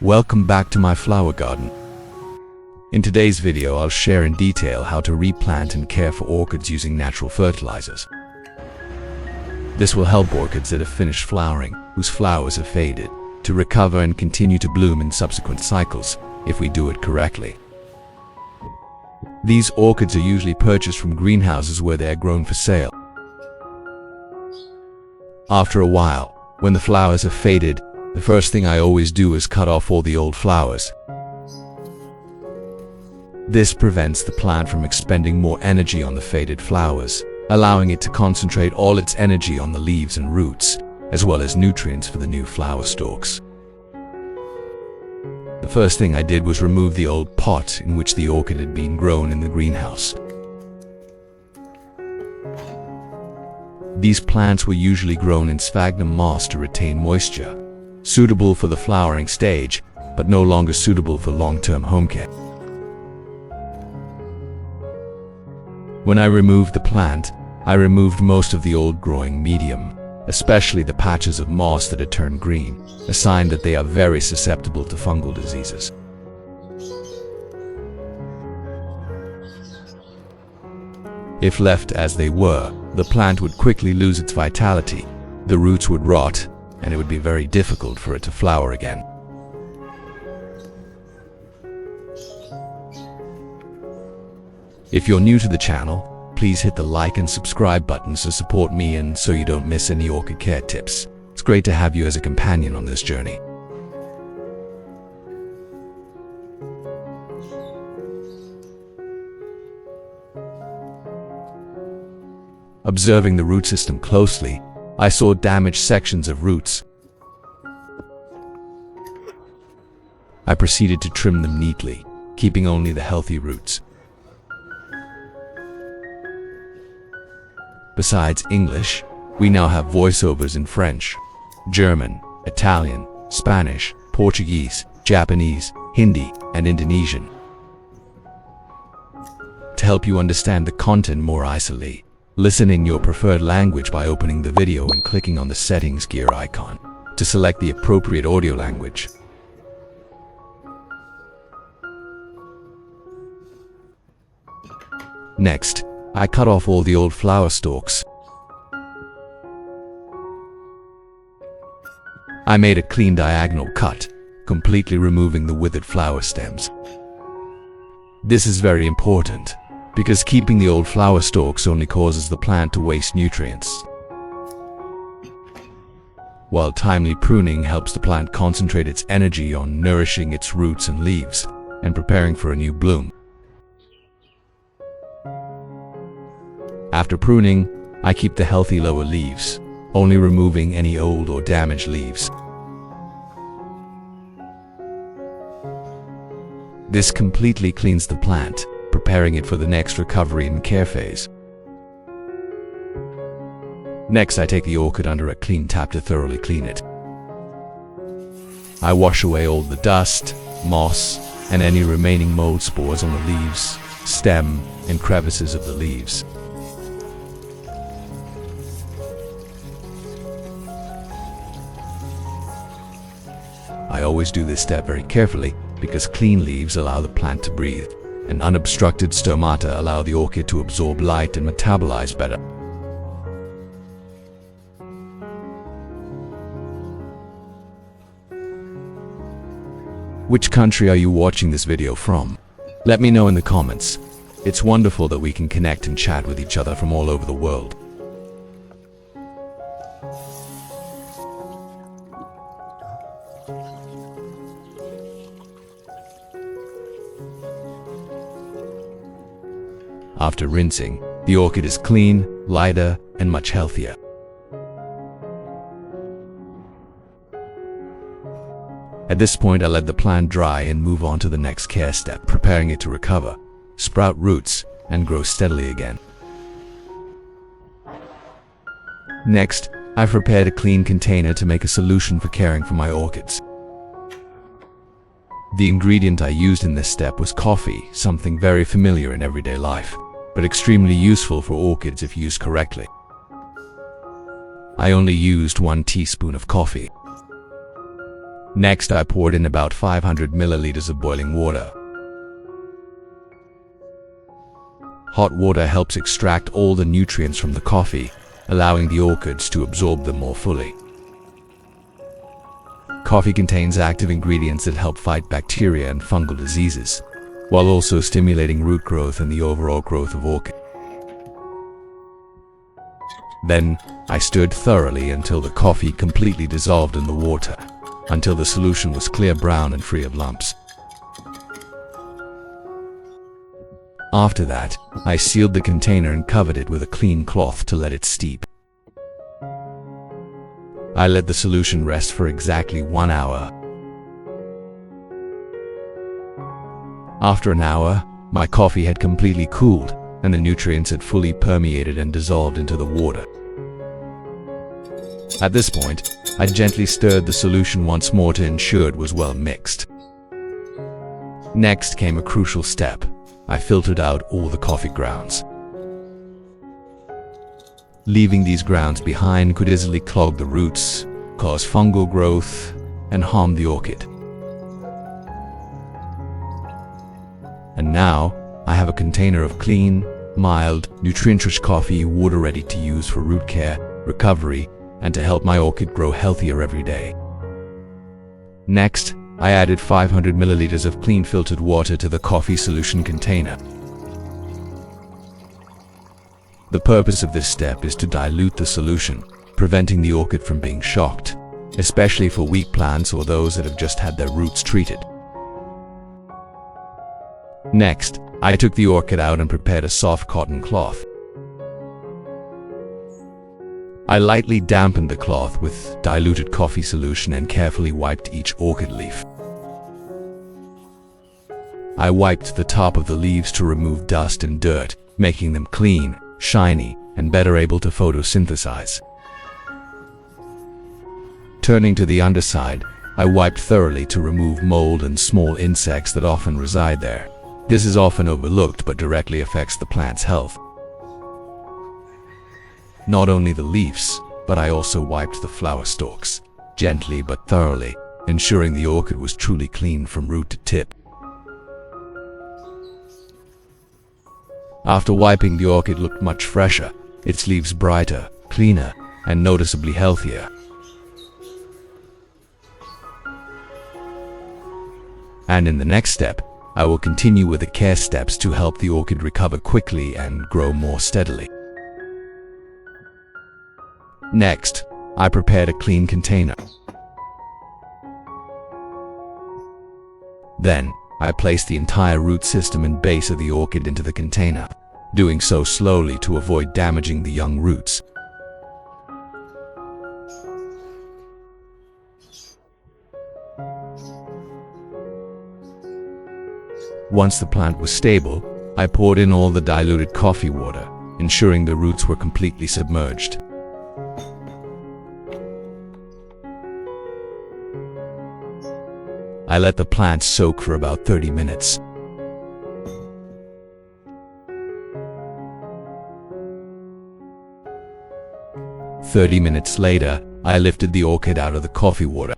Welcome back to my flower garden. In today's video, I'll share in detail how to replant and care for orchids using natural fertilizers. This will help orchids that have finished flowering, whose flowers have faded, to recover and continue to bloom in subsequent cycles, if we do it correctly. These orchids are usually purchased from greenhouses where they are grown for sale. After a while, when the flowers have faded, the first thing I always do is cut off all the old flowers. This prevents the plant from expending more energy on the faded flowers, allowing it to concentrate all its energy on the leaves and roots, as well as nutrients for the new flower stalks. The first thing I did was remove the old pot in which the orchid had been grown in the greenhouse. These plants were usually grown in sphagnum moss to retain moisture, suitable for the flowering stage, but no longer suitable for long-term home care. When I removed the plant, I removed most of the old growing medium, especially the patches of moss that had turned green, a sign that they are very susceptible to fungal diseases. If left as they were, the plant would quickly lose its vitality, the roots would rot, and it would be very difficult for it to flower again. If you're new to the channel, please hit the like and subscribe buttons to support me and so you don't miss any orchid care tips. It's great to have you as a companion on this journey. Observing the root system closely, I saw damaged sections of roots. I proceeded to trim them neatly, keeping only the healthy roots. Besides English, we now have voiceovers in French, German, Italian, Spanish, Portuguese, Japanese, Hindi, and Indonesian. To help you understand the content more easily, listen in your preferred language by opening the video and clicking on the settings gear icon to select the appropriate audio language. Next, I cut off all the old flower stalks. I made a clean diagonal cut, completely removing the withered flower stems. This is very important, because keeping the old flower stalks only causes the plant to waste nutrients, while timely pruning helps the plant concentrate its energy on nourishing its roots and leaves and preparing for a new bloom. After pruning, I keep the healthy lower leaves, only removing any old or damaged leaves. This completely cleans the plant, preparing it for the next recovery and care phase. Next, I take the orchid under a clean tap to thoroughly clean it. I wash away all the dust, moss, and any remaining mold spores on the leaves, stem, and crevices of the leaves. I always do this step very carefully because clean leaves allow the plant to breathe, and unobstructed stomata allow the orchid to absorb light and metabolize better. Which country are you watching this video from? Let me know in the comments. It's wonderful that we can connect and chat with each other from all over the world. After rinsing, the orchid is clean, lighter, and much healthier. At this point, I let the plant dry and move on to the next care step, preparing it to recover, sprout roots, and grow steadily again. Next, I've prepared a clean container to make a solution for caring for my orchids. The ingredient I used in this step was coffee, something very familiar in everyday life, but extremely useful for orchids if used correctly. I only used 1 teaspoon of coffee. Next, I poured in about 500 milliliters of boiling water. Hot water helps extract all the nutrients from the coffee, allowing the orchids to absorb them more fully. Coffee contains active ingredients that help fight bacteria and fungal diseases, while also stimulating root growth and the overall growth of orchid. Then, I stirred thoroughly until the coffee completely dissolved in the water, until the solution was clear brown and free of lumps. After that, I sealed the container and covered it with a clean cloth to let it steep. I let the solution rest for exactly 1 hour. After an hour, my coffee had completely cooled, and the nutrients had fully permeated and dissolved into the water. At this point, I gently stirred the solution once more to ensure it was well mixed. Next came a crucial step. I filtered out all the coffee grounds. Leaving these grounds behind could easily clog the roots, cause fungal growth, and harm the orchid. And now, I have a container of clean, mild, nutrient-rich coffee water ready to use for root care, recovery, and to help my orchid grow healthier every day. Next, I added 500 milliliters of clean filtered water to the coffee solution container. The purpose of this step is to dilute the solution, preventing the orchid from being shocked, especially for weak plants or those that have just had their roots treated. Next, I took the orchid out and prepared a soft cotton cloth. I lightly dampened the cloth with diluted coffee solution and carefully wiped each orchid leaf. I wiped the top of the leaves to remove dust and dirt, making them clean, shiny, and better able to photosynthesize. Turning to the underside, I wiped thoroughly to remove mold and small insects that often reside there. This is often overlooked but directly affects the plant's health. Not only the leaves, but I also wiped the flower stalks, gently but thoroughly, ensuring the orchid was truly clean from root to tip. After wiping, the orchid looked much fresher, its leaves brighter, cleaner, and noticeably healthier. And in the next step, I will continue with the care steps to help the orchid recover quickly and grow more steadily. Next, I prepared a clean container. Then, I placed the entire root system and base of the orchid into the container, doing so slowly to avoid damaging the young roots. Once the plant was stable, I poured in all the diluted coffee water, ensuring the roots were completely submerged. I let the plant soak for about 30 minutes. "30 minutes later, I lifted the orchid out of the coffee water.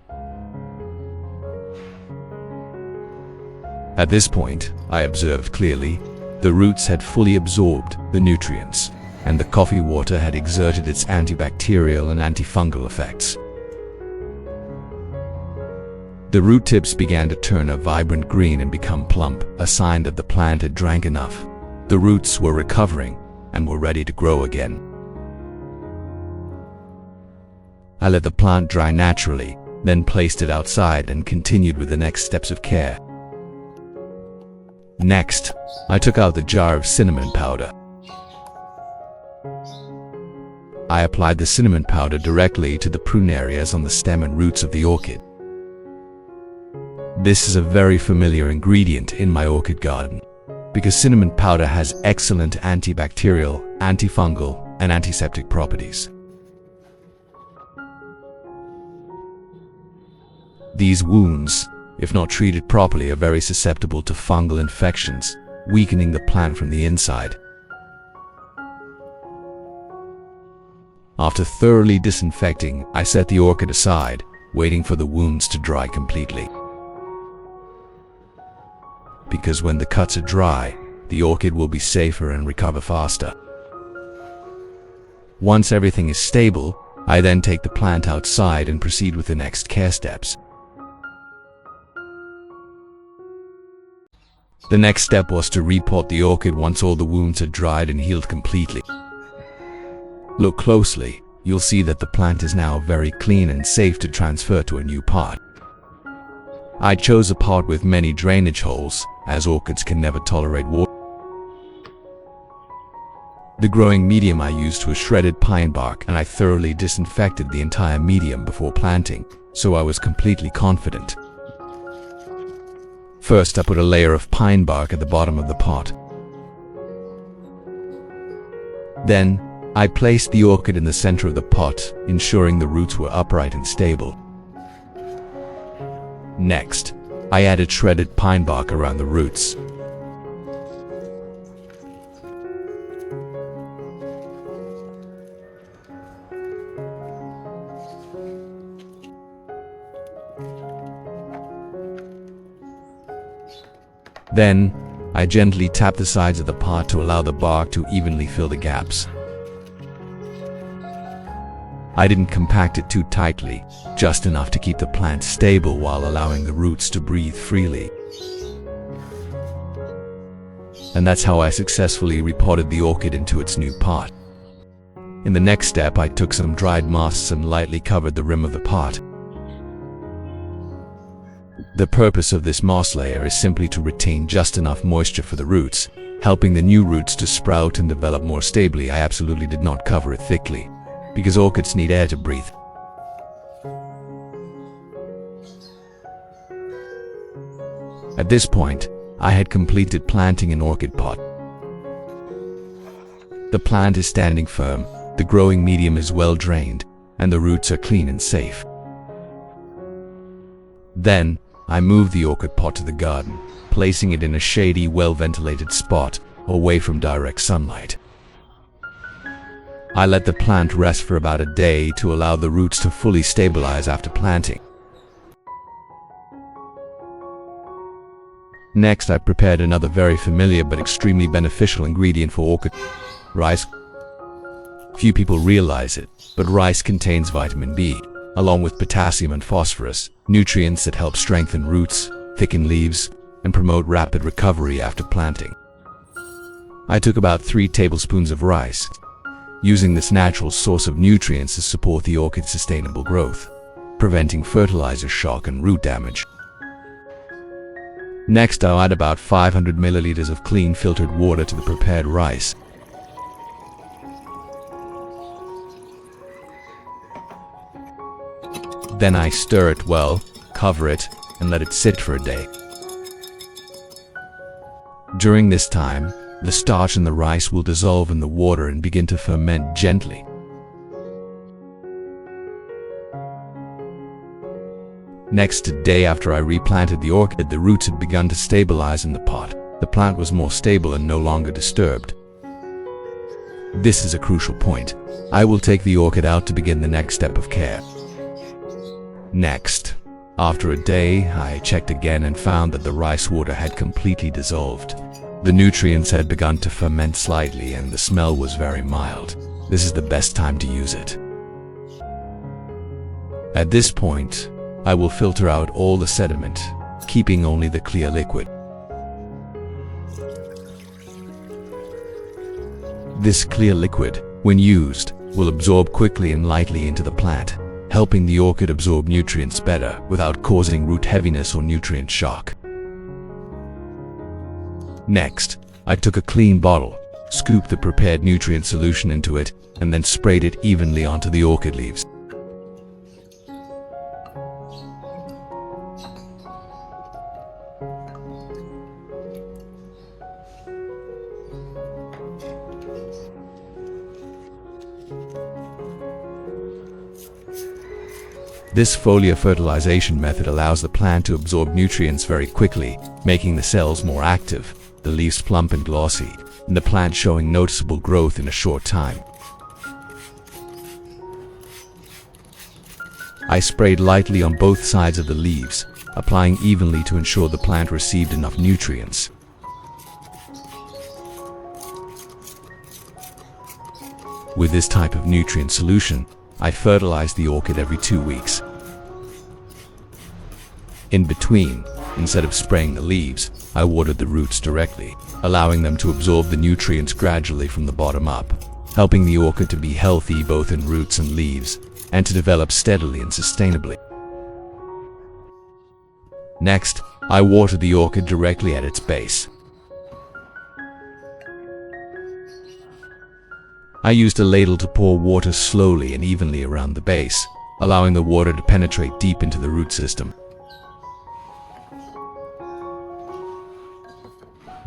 At this point, I observed clearly, the roots had fully absorbed the nutrients, and the coffee water had exerted its antibacterial and antifungal effects. The root tips began to turn a vibrant green and become plump, a sign that the plant had drank enough. The roots were recovering and were ready to grow again. I let the plant dry naturally, then placed it outside and continued with the next steps of care. Next, I took out the jar of cinnamon powder. I applied the cinnamon powder directly to the prune areas on the stem and roots of the orchid. This is a very familiar ingredient in my orchid garden, because cinnamon powder has excellent antibacterial, antifungal, and antiseptic properties. These wounds, if not treated properly, are very susceptible to fungal infections, weakening the plant from the inside. After thoroughly disinfecting, I set the orchid aside, waiting for the wounds to dry completely. Because when the cuts are dry, the orchid will be safer and recover faster. Once everything is stable, I then take the plant outside and proceed with the next care steps. The next step was to repot the orchid once all the wounds had dried and healed completely. Look closely, you'll see that the plant is now very clean and safe to transfer to a new pot. I chose a pot with many drainage holes, as orchids can never tolerate water. The growing medium I used was shredded pine bark, and I thoroughly disinfected the entire medium before planting, so I was completely confident. First, I put a layer of pine bark at the bottom of the pot. Then, I placed the orchid in the center of the pot, ensuring the roots were upright and stable. Next, I added shredded pine bark around the roots. Then, I gently tap the sides of the pot to allow the bark to evenly fill the gaps. I didn't compact it too tightly, just enough to keep the plant stable while allowing the roots to breathe freely. And that's how I successfully repotted the orchid into its new pot. In the next step, I took some dried moss and lightly covered the rim of the pot. The purpose of this moss layer is simply to retain just enough moisture for the roots, helping the new roots to sprout and develop more stably. I absolutely did not cover it thickly, because orchids need air to breathe. At this point, I had completed planting an orchid pot. The plant is standing firm, the growing medium is well drained, and the roots are clean and safe. Then, I moved the orchid pot to the garden, placing it in a shady, well-ventilated spot, away from direct sunlight. I let the plant rest for about a day to allow the roots to fully stabilize after planting. Next, I prepared another very familiar but extremely beneficial ingredient for orchid: rice. Few people realize it, but rice contains vitamin B, along with potassium and phosphorus, nutrients that help strengthen roots, thicken leaves, and promote rapid recovery after planting. I took about 3 tablespoons of rice, using this natural source of nutrients to support the orchid's sustainable growth, preventing fertilizer shock and root damage. Next, I'll add about 500 milliliters of clean filtered water to the prepared rice. Then I stir it well, cover it, and let it sit for a day. During this time, the starch in the rice will dissolve in the water and begin to ferment gently. Next, a day after I replanted the orchid, the roots had begun to stabilize in the pot. The plant was more stable and no longer disturbed. This is a crucial point. I will take the orchid out to begin the next step of care. Next, after a day, I checked again and found that the rice water had completely dissolved. The nutrients had begun to ferment slightly and the smell was very mild. This is the best time to use it. At this point, I will filter out all the sediment, keeping only the clear liquid. This clear liquid, when used, will absorb quickly and lightly into the plant, helping the orchid absorb nutrients better without causing root heaviness or nutrient shock. Next, I took a clean bottle, scooped the prepared nutrient solution into it, and then sprayed it evenly onto the orchid leaves. This foliar fertilization method allows the plant to absorb nutrients very quickly, making the cells more active, the leaves plump and glossy, and the plant showing noticeable growth in a short time. I sprayed lightly on both sides of the leaves, applying evenly to ensure the plant received enough nutrients. With this type of nutrient solution, I fertilized the orchid every 2 weeks. In between, instead of spraying the leaves, I watered the roots directly, allowing them to absorb the nutrients gradually from the bottom up, helping the orchid to be healthy both in roots and leaves, and to develop steadily and sustainably. Next, I watered the orchid directly at its base. I used a ladle to pour water slowly and evenly around the base, allowing the water to penetrate deep into the root system.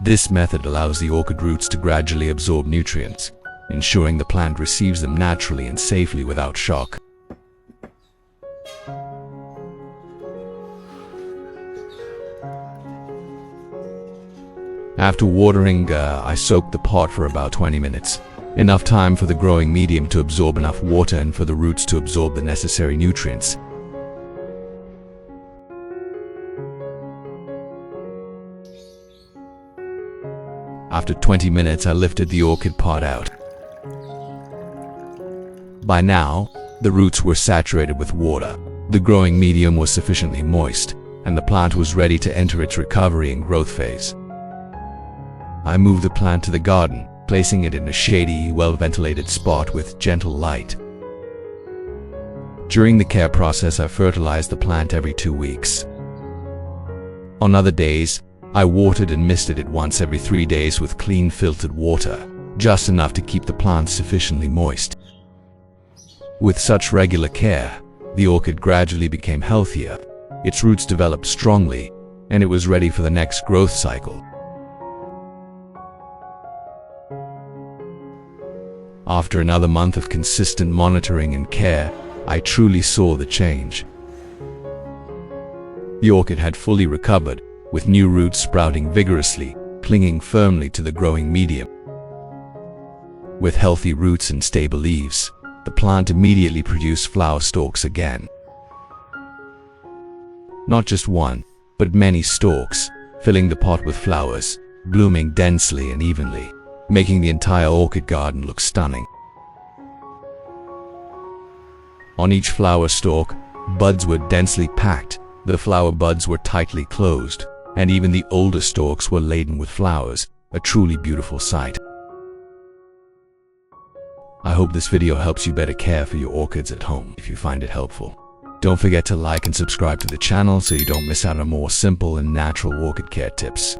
This method allows the orchid roots to gradually absorb nutrients, ensuring the plant receives them naturally and safely without shock. After watering, I soaked the pot for about 20 minutes, enough time for the growing medium to absorb enough water and for the roots to absorb the necessary nutrients. After 20 minutes, I lifted the orchid pot out. By now, the roots were saturated with water, the growing medium was sufficiently moist, and the plant was ready to enter its recovery and growth phase. I moved the plant to the garden, placing it in a shady, well-ventilated spot with gentle light. During the care process, I fertilized the plant every 2 weeks. On other days, I watered and misted it once every 3 days with clean filtered water, just enough to keep the plant sufficiently moist. With such regular care, the orchid gradually became healthier, its roots developed strongly, and it was ready for the next growth cycle. After another month of consistent monitoring and care, I truly saw the change. The orchid had fully recovered, with new roots sprouting vigorously, clinging firmly to the growing medium. With healthy roots and stable leaves, the plant immediately produced flower stalks again. Not just one, but many stalks, filling the pot with flowers, blooming densely and evenly, making the entire orchid garden look stunning. On each flower stalk, buds were densely packed, the flower buds were tightly closed, and even the older stalks were laden with flowers, a truly beautiful sight. I hope this video helps you better care for your orchids at home. If you find it helpful, don't forget to like and subscribe to the channel so you don't miss out on more simple and natural orchid care tips.